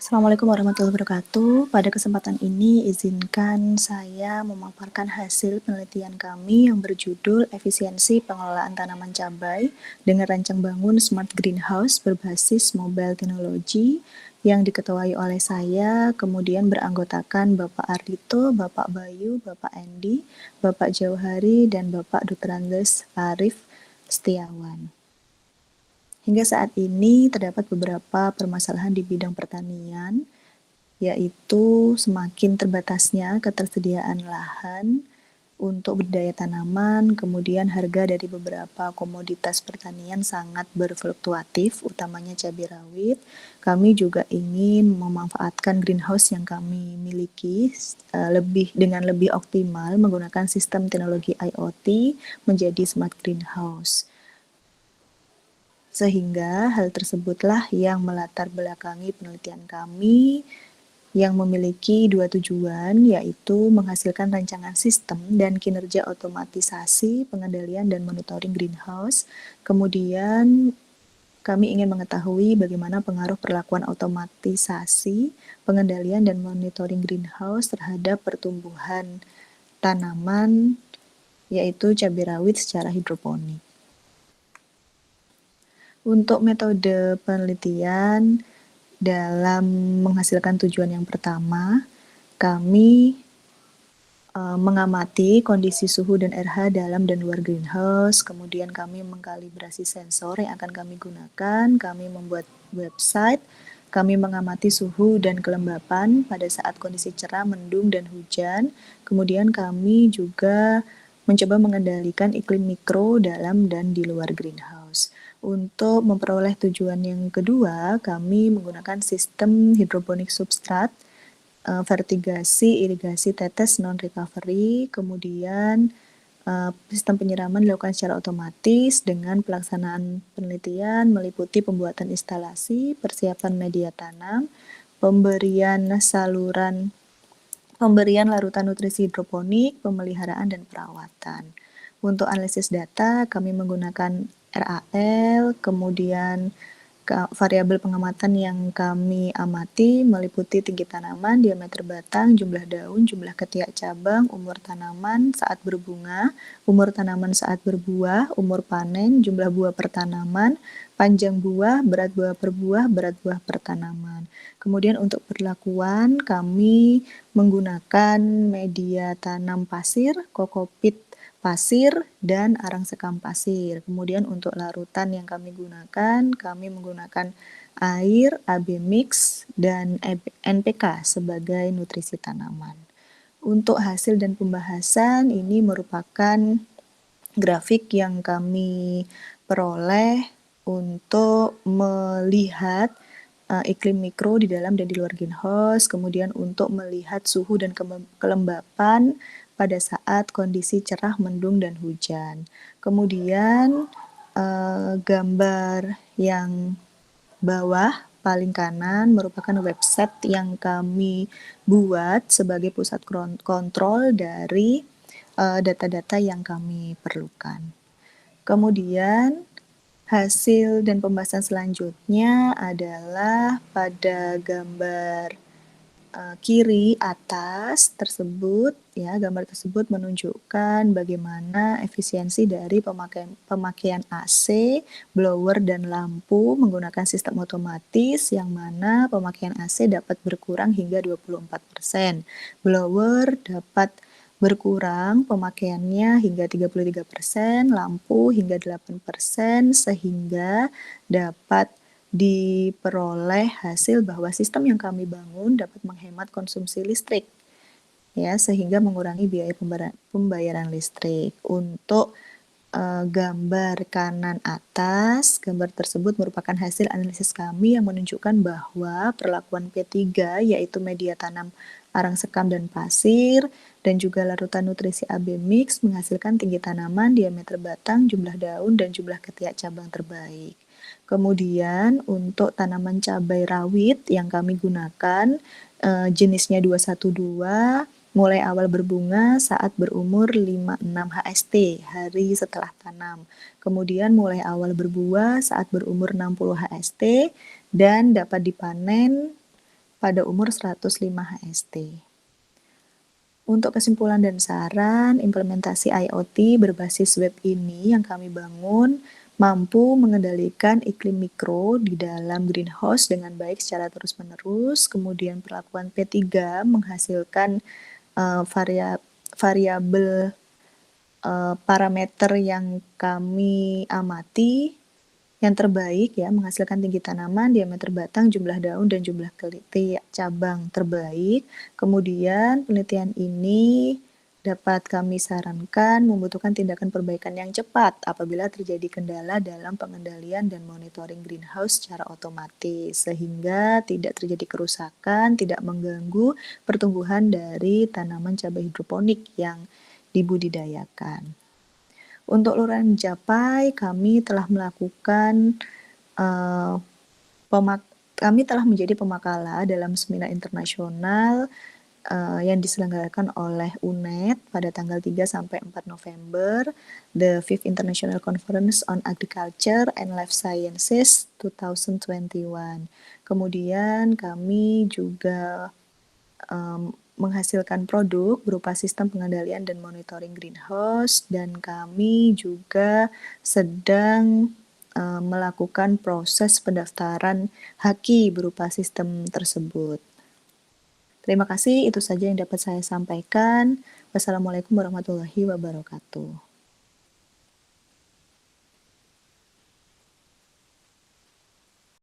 Assalamualaikum warahmatullahi wabarakatuh. Pada kesempatan ini, izinkan saya memaparkan hasil penelitian kami yang berjudul Efisiensi Pengelolaan Tanaman Cabai dengan Rancang Bangun Smart Greenhouse berbasis Mobile Technology yang diketuai oleh saya, kemudian beranggotakan Bapak Ardito, Bapak Bayu, Bapak Endi, Bapak Jauhari, dan Bapak Dr. Andes Arif Setiawan. Hingga saat ini terdapat beberapa permasalahan di bidang pertanian, yaitu semakin terbatasnya ketersediaan lahan untuk budidaya tanaman, kemudian harga dari beberapa komoditas pertanian sangat berfluktuatif, utamanya cabai rawit. Kami juga ingin memanfaatkan greenhouse yang kami miliki dengan lebih optimal menggunakan sistem teknologi IoT menjadi smart greenhouse. Sehingga hal tersebutlah yang melatar belakangi penelitian kami yang memiliki dua tujuan, yaitu menghasilkan rancangan sistem dan kinerja otomatisasi, pengendalian, dan monitoring greenhouse. Kemudian kami ingin mengetahui bagaimana pengaruh perlakuan otomatisasi, pengendalian, dan monitoring greenhouse terhadap pertumbuhan tanaman, yaitu cabai rawit secara hidroponik. Untuk metode penelitian dalam menghasilkan tujuan yang pertama, kami mengamati kondisi suhu dan RH dalam dan luar greenhouse, kemudian kami mengkalibrasi sensor yang akan kami gunakan, kami membuat website, kami mengamati suhu dan kelembapan pada saat kondisi cerah, mendung, dan hujan, kemudian kami juga mencoba mengendalikan iklim mikro dalam dan di luar greenhouse. Untuk memperoleh tujuan yang kedua, kami menggunakan sistem hidroponik substrat, vertigasi, irigasi tetes non-recovery, kemudian sistem penyiraman dilakukan secara otomatis dengan pelaksanaan penelitian meliputi pembuatan instalasi, persiapan media tanam, pemberian larutan nutrisi hidroponik, pemeliharaan, dan perawatan. Untuk analisis data, kami menggunakan RAL, kemudian variabel pengamatan yang kami amati meliputi tinggi tanaman, diameter batang, jumlah daun, jumlah ketiak cabang, umur tanaman saat berbunga, umur tanaman saat berbuah, umur panen, jumlah buah per tanaman, panjang buah, berat buah per buah, berat buah per tanaman. Kemudian untuk perlakuan, kami menggunakan media tanam pasir, kokopit pasir, dan arang sekam pasir. Kemudian untuk larutan yang kami gunakan, kami menggunakan air, AB mix, dan NPK sebagai nutrisi tanaman. Untuk hasil dan pembahasan, ini merupakan grafik yang kami peroleh untuk melihat iklim mikro di dalam dan di luar greenhouse, kemudian untuk melihat suhu dan kelembapan pada saat kondisi cerah, mendung, dan hujan. Kemudian gambar yang bawah paling kanan merupakan website yang kami buat sebagai pusat kontrol dari data-data yang kami perlukan. Kemudian hasil dan pembahasan selanjutnya adalah pada gambar kiri atas tersebut, ya, gambar tersebut menunjukkan bagaimana efisiensi dari pemakaian AC, blower, dan lampu menggunakan sistem otomatis yang mana pemakaian AC dapat berkurang hingga 24%. Blower dapat berkurang pemakaiannya hingga 33%, lampu hingga 8%, sehingga dapat diperoleh hasil bahwa sistem yang kami bangun dapat menghemat konsumsi listrik, ya, sehingga mengurangi biaya pembayaran listrik. Untuk gambar kanan atas, gambar tersebut merupakan hasil analisis kami yang menunjukkan bahwa perlakuan P3, yaitu media tanam arang sekam dan pasir, dan juga larutan nutrisi AB mix menghasilkan tinggi tanaman, diameter batang, jumlah daun, dan jumlah ketiak cabang terbaik. Kemudian untuk tanaman cabai rawit yang kami gunakan jenisnya 212, mulai awal berbunga saat berumur 56 HST, hari setelah tanam. Kemudian mulai awal berbuah saat berumur 60 HST dan dapat dipanen pada umur 105 HST. Untuk kesimpulan dan saran, implementasi IoT berbasis web ini yang kami bangun mampu mengendalikan iklim mikro di dalam greenhouse dengan baik secara terus-menerus, kemudian perlakuan P3 menghasilkan variabel parameter yang kami amati yang terbaik ya, menghasilkan tinggi tanaman, diameter batang, jumlah daun, dan jumlah keliti cabang terbaik. Kemudian penelitian ini dapat kami sarankan membutuhkan tindakan perbaikan yang cepat apabila terjadi kendala dalam pengendalian dan monitoring greenhouse secara otomatis, sehingga tidak terjadi kerusakan, tidak mengganggu pertumbuhan dari tanaman cabai hidroponik yang dibudidayakan. Untuk Lurahan Japai, kami telah melakukan kami telah menjadi pemakala dalam seminar internasional yang diselenggarakan oleh UNED pada tanggal 3 sampai 4 November, the 5th International Conference on Agriculture and Life Sciences 2021. Kemudian kami juga menghasilkan produk berupa sistem pengendalian dan monitoring greenhouse, dan kami juga sedang melakukan proses pendaftaran haki berupa sistem tersebut. Terima kasih, itu saja yang dapat saya sampaikan. Wassalamualaikum warahmatullahi wabarakatuh.